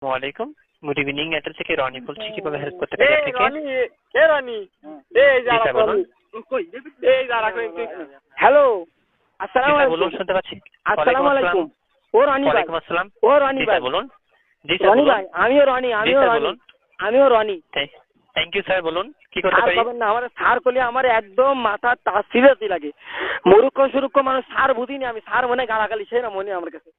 ওয়ালাইকুম, good evening. এটা থেকে রনি বলছি, কিভাবে হেল্প করতে পারি আপনাকে? রনি হ্যালো, আসসালামু আলাইকুম। বলুন, শুনতে পাচ্ছি। আসসালামু আলাইকুম। ও রনি ভাই। ওয়ালাইকুম আসসালাম। ও রনি ভাই বলুন। জি স্যার রনি বলুন। ভাই, আমিও রনি। আমিও রনি। থ্যাংক ইউ স্যার, বলুন কি করতে পারি? না, আমার সার করলে আমার একদম মাথা সিরিয়াসই লাগে। মূর্খ সুরুক্ষ মানুষ সার বুঝিনি আমি। সার মনে গালাগালি সে না মনে আমার কাছে।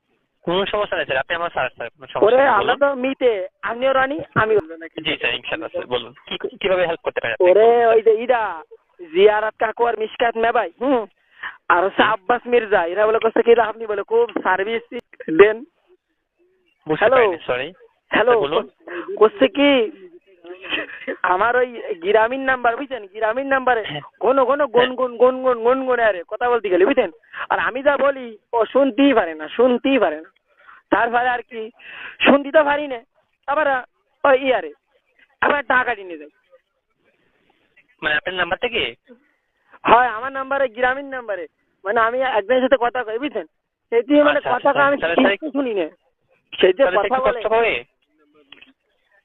কোনো সমস্যা নেই স্যার, আপনি আমার স্যার স্যার কোনো ওরে সমস্যা নেই, আমরা বলুন। তো মিতে, আমিও রানী আমিও। জি স্যার, ইনশাআল্লাহ স্যার, বলুন কিভাবে হেল্প করতে পারি? ওরে ওই যে ইদা জিয়ারাত কাকু আর মিশকাত মেবাই আর হচ্ছে আব্বাস মির্জা, এরা বলে করছে কি আপনি বলে খুব সার্ভিস দেন। হ্যালো সরি, হ্যালো, বলুন। করছে কি আমার ওই গ্রামীণ নাম্বার বুঝছেন, গ্রামীণ নাম্বারে ঘন ঘন গুনগুন আরে কথা বলতে গেলে বুঝছেন। আর আমি যা বলি ও শুনতেই পারে না। তারপরে আর কি শুনতে তো পারি না, আবার ওই ইয়ারে আবার টাকা নিয়ে যায়। মানে আপনার নাম্বার থেকে? হয় আমার নাম্বারে, গ্রামীণ নাম্বারে। মানে আমি একজনের সাথে কথা কই বুঝছেন, সেটি মানে কথা আমি শুনি না, সেটা কথা বলে।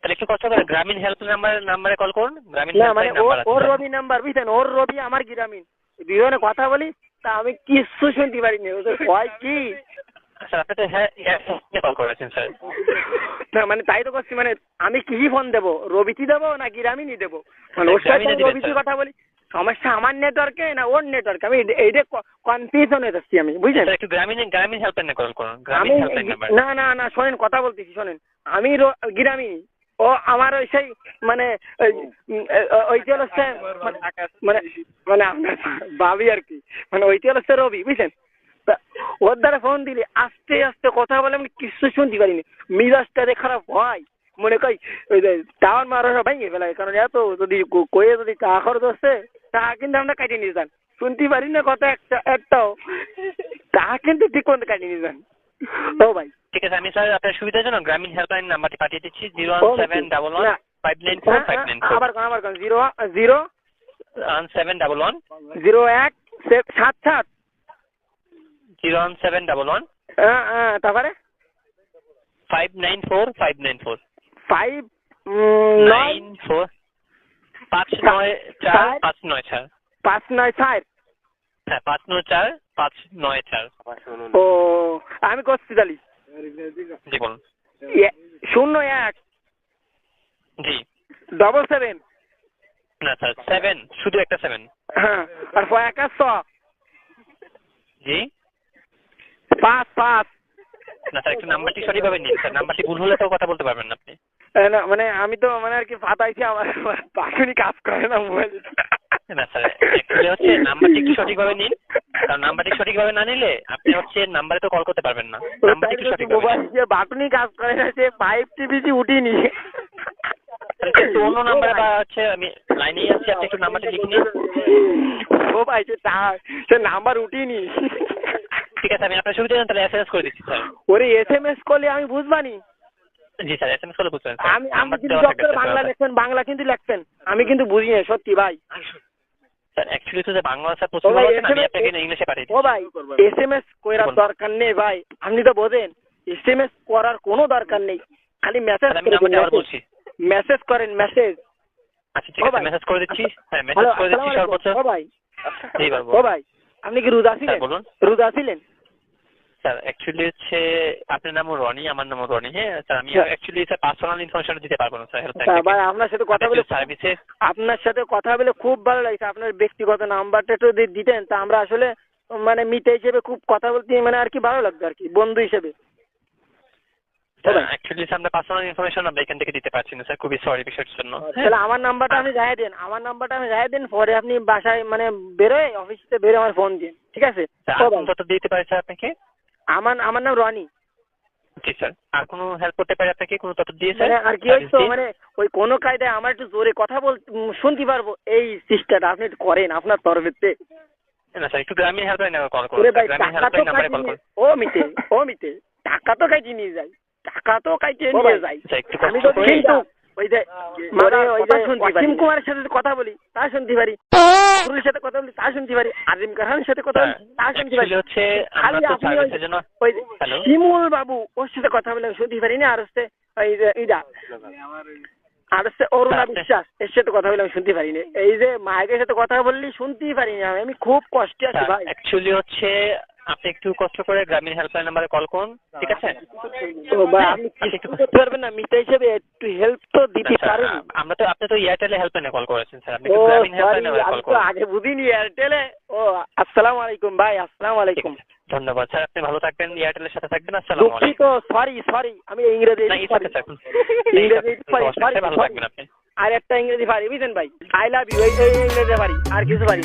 তাহলে একটু কষ্ট করে গ্রামীণ হেল্প নাম্বারে কল করুন। গ্রামীণ না মানে নাম্বার ওর আছে রবি নাম্বার বুঝছেন, ওর রবি আমার গ্রামীণ, দুজনে কথা বলি তা আমি কিচ্ছু শুনতে পারিনি। ওদের ভয় কি স্যার, আপনি তো হ্যাঁ কল করেছেন স্যার। না মানে তাই তো করছি, মানে আমি কি ফোন দেবো, রবিটি দেবো না গ্রামীণই দেবো? মানে ওর সাথে রবিটি কথা বলি, সমস্যা আমার নেটওয়ার্কে না ওর নেটওয়ার্কে? আমি এইটা কনফিউশন হয়ে যাচ্ছি আমি বুঝলেন। একটু গ্রামীণ হেল্পলাইনে কল করুন। আমি না শোনেন, কথা বলতেছি শোনেন। আমি গ্রামীণ, ও আমার ওই সেই মানে ওইটি হচ্ছে মানে মানে আপনার ভাবি আর কি, মানে ওইটি হচ্ছে রবি বুঝছেন। ওর দ্বারা ফোন দিলে আস্তে আস্তে কথা বলে আমি কিছু শুনতে পারিনি। মিজাজটা খারাপ হয়, মনে করি ওই যে টাওয়ার মারা ভেঙে ফেলায়। কারণ এত যদি কয়ে যদি টাকা খরচ হচ্ছে, টাকা কিন্তু আমরা কাটিয়ে নিয়ে যান, শুনতে পারি না কথা একটাও, টাকা কিন্তু ঠিক মতো কাটিয়ে নিয়ে যান। ও ভাই ঠিক আছে, আমি স্যার আপনার সুবিধার জন্য গ্রামীণ হেল্পলাইন নাম্বারটি পাঠিয়ে দিচ্ছি। 01711594594। আবার কোন 01711 0177 01711 তারপরে 594 594 594 594 594 594। হ্যাঁ, 594 594। ও আমি করছি তালি। জি বলুন। 01 জি 77 না স্যার, 7 শুধু একটা 7। হ্যাঁ আর 100 জি 5 না স্যার, একটু নাম্বারটি সঠিকভাবে নিন স্যার। নাম্বারটি ভুল হলে তো কথা বলতে পারবেন না আপনি। না মানে আমি তো মানে আর কি ফাটাইছি, আমার পাশুনি কাজ করে না মোবাইল। না স্যার, অ্যাকচুয়ালি হচ্ছে নাম্বারটি একটু সঠিকভাবে নিন, কারণ নাম্বারটি সঠিকভার না নিলে আপনি হচ্ছে নাম্বারে তো কল করতে পারবেন না। নাম্বারটি একটু সঠিকভাবে নিন। যে বাটনই কাজ করে না, সে 5 উঠিনি। একটু অন্য নাম্বারে বা হচ্ছে আমি লাইনেই আছি, আপনি একটু নাম্বারটি লিখে নিন। ও ভাই সে নাম্বার উঠিনি। ঠিক আছে, আমি আপনার সুবিধা তাহলে SMS করে দিচ্ছি স্যার। ওরে SMS করলে আমি বুঝবানি। জি স্যার, SMS করলে বুঝবেন। আমি কিন্তু বাংলা লেখছেন, বাংলা কিন্তু লেখছেন, আমি কিন্তু বুঝি না সত্যি ভাই। স্যার অ্যাকচুয়ালি তো বাংলা ভাষা প্রচুর ভালো আছে না, আমি আপনাকে ইংলিশে পাঠিয়ে দিচ্ছি। ও ভাই SMS করার দরকার নেই ভাই, আপনি তো বোঝেন। SMS করার কোনো দরকার নেই, খালি মেসেজ বলছি। মেসেজ করেন, মেসেজ। আচ্ছা ঠিক আছে, মেসেজ করে দিচ্ছি। হ্যাঁ, মেসেজ করে দিচ্ছি সর্বোচ্চ। ও ভাই জি বাবু। ও ভাই আপনি কি রোজা ছিলেন? বলুন। রোজা ছিলেন? স্যার অ্যাকচুয়ালি হচ্ছে আপনার নামও রনি, আমার নামও রনি। হ্যাঁ স্যার, আমি অ্যাকচুয়ালি স্যার পার্সোনাল ইনফরমেশন দিতে পারবো না স্যার। ভাই আপনার সাথে কথা বলে খুব ভালো লাগছে। আপনার ব্যক্তিগত নাম্বারটা একটু দিতেন, তা আমরা আসলে মানে মিতে হিসেবে খুব কথা বলতে মানে আর কি ভালো লাগতো আর কি, বন্ধু হিসেবে। অ্যাকচুয়ালি আমরা পার্সোনাল ইনফরমেশন আমরা এখান থেকে দিতে পারছি না স্যার, খুবই সরি বিষয়ের জন্য। তাহলে আমার নাম্বারটা আমি যাই দেন, পরে আপনি বাসায় মানে বেরোয় অফিস থেকে বেরোয় আমার ফোন দিন, ঠিক আছে? কত দিতে পারি স্যার আপনাকে? আমার নাম রনি। জি স্যার, আর কোনো হেল্প করতে পারি আপনাকে? কোনো তথ্য দিয়ে স্যার? আর কি হইতো মানে ওই কোনো কায়দায় আমার একটু জোরে কথা শুনতে পারবো, এই চেষ্টাটা আপনি একটু করেন আপনার তরফেতে। না স্যার, একটু গ্রামীণ হেল্পলাইনে কল করুন। গ্রামীণ হেল্পলাইন নাম্বারে কল করুন। ও মিতে টাকা তো কাইটে নিয়ে যায়, আমি তো কিন্তু ওই যে অসীম কুমারের সাথে কথা বলি তা শুনতে পারি, সাথে কথা বলি তা শুনতে পারি, আজিম খানের সাথে কথা বলি তা শুনতে পারি। হচ্ছে খালি আপনি ওই শিমুল বাবু ওর সাথে কথা বলে শুনতে পারি না, আর হচ্ছে এই যে ইদা আর হচ্ছে অরুণা বিশ্বাস, এর সাথে কথা বলে আমি শুনতে পারিনি। এই যে মায়ের সাথে কথা বললি শুনতেই পারিনি আমি খুব কষ্টে আছি ভাই। অ্যাকচুয়ালি হচ্ছে আপনি একটু কষ্ট করে গ্রামীণ হেল্পলাইন নাম্বারে কল করুন, ঠিক আছে? তো ভাই আপনি কিছু করতে পারবেন না, মিতা হিসেবে একটু হেল্প তো দিতে পারেন। আপনি তো এয়ারটেলে হেল্পলাইনে কল করেছেন স্যার, আপনি ও গ্রামীণ সরি, হেল্পলাইনে কল আমি তো করুন। আগে বুঝিনি এয়ারটেলে। ও আসসালামু আলাইকুম ভাই, আসসালামু আলাইকুম। ধন্যবাদ স্যার, আপনি ভালো থাকবেন, এয়ারটেলের সাথে থাকবেন। আসসালামু আলাইকুম। দুঃখিত, সরি আমি ইংরেজি ভালো থাকবেন আপনি। আর একটা ইংরেজি পারি বুঝলেন ভাই, আই লাভ ইউ, এই ইংরেজি পারি, আর কিছু পারি।